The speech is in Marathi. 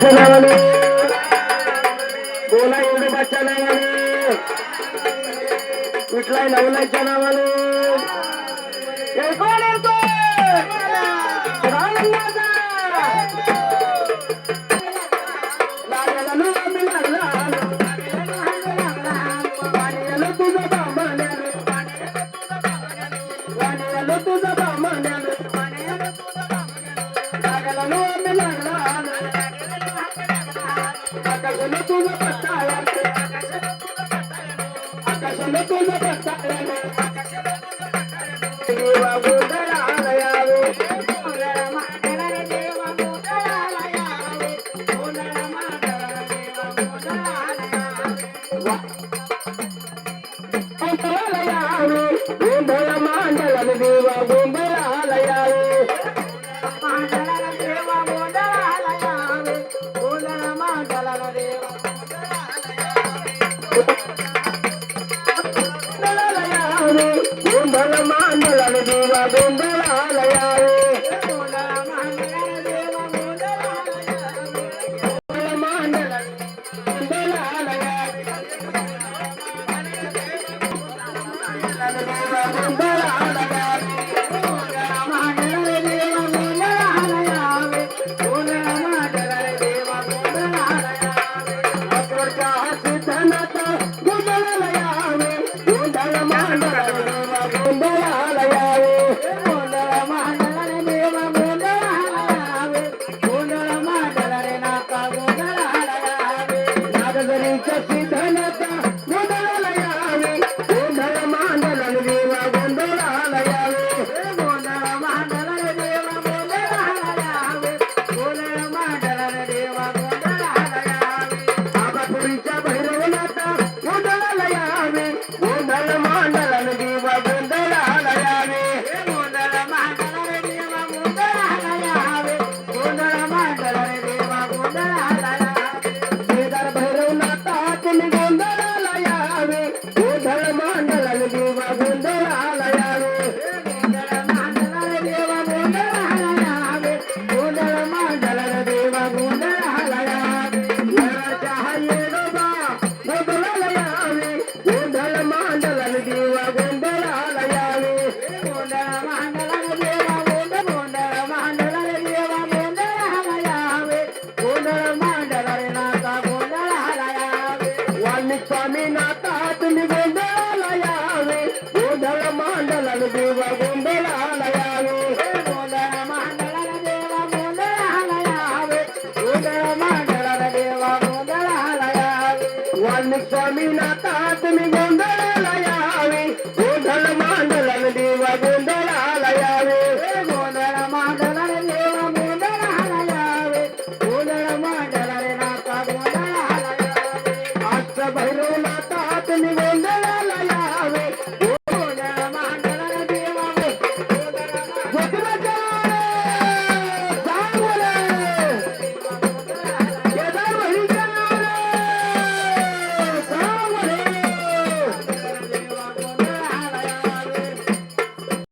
नावाने बोला इंडोबाच्या नावाने कुठलाय नवलाच्या नावाने कोण येतो तुझा आकाशाला तुझा पत्ता आकाशाला तुझा पत्ता देवा गोंधळाला यावे देवा गोंधळाला यावे गोंधळ मांडला देवा गोंधळाला यावे गोंधळ मांडला देवा गोंधळाला यावे मांडला देवा गोंधळाला यावे गोंधळ मांडला देवा गोंधळ मांडला देवा गोंधळाला यावे गोंधळ मांडला देवा गोंधळाला मांडला गोंधळाला यावे देवा गोंधळाला यावे गोंधळ मांडला देवा गोंधळाला यावे गोंधळ मांडला देवा गोंधळाला यावे अकबरच्या सिद्धांत गोंधळाला यावे गोंधळ मांडला देवा गोंधळाला यावे गोंधळ मांडला देवा गोंधळाला यावे गोंधळ मांडला रे नाका गोंधळाला यावे नागझरीच्या सिद्धांत गोंधळाला यावे गोंधळ मांडला देवा गोंधळाला यावे गोंधळ मांडला देवा गोंधळाला यावे गोंधळ मांडला देवा गोंधळाला यावे आबापुरीच्या भैरवनाथ गोंधळाला यावे गोंधळ मांडला देवा गोंधळाला यावे गोंधळ मांडला देवा गोंधळाला यावे गोंधळ मांडला देवा गोंधळाला यावे केदार भैरवनाथ तुम्ही गोंधळाला यावे गोंधळ मांडला देवा गोंधळाला यावे गोंधळ मांडला देवा गोंधळाला यावे गोंधळ मांडला देवा गोंधळाला यावे वराच्या येडोबा गोंधळाला यावे गोंधळ मांडला देवा गोंधळाला यावे गोंधळ मांडला देवा गोंधळ मांडला देवा गोंधळाला यावे गोंधळ मांडला रे नाथा गोंधळाला यावे वाल्मिक स्वामी नाथा तुम्ही गोंधळाला यावे गोंधळ मांडला देवा गोंधळाला यावे गोंधळ मांडला देवा गोंधळाला यावे गोंधळ मांडला देवा गोंधळाला यावे वाल्मिक स्वामी नाथा तुम्ही गोंधळाला यावे गोंधळ मांडला देवा गोंधळाला यावे गोंधळ मांडला देवा गोंधळाला यावे गोंधळ मांडला रे नाथा गोंधळाला यावे आजचा भैरवनाथ तुम्ही गोंधळाला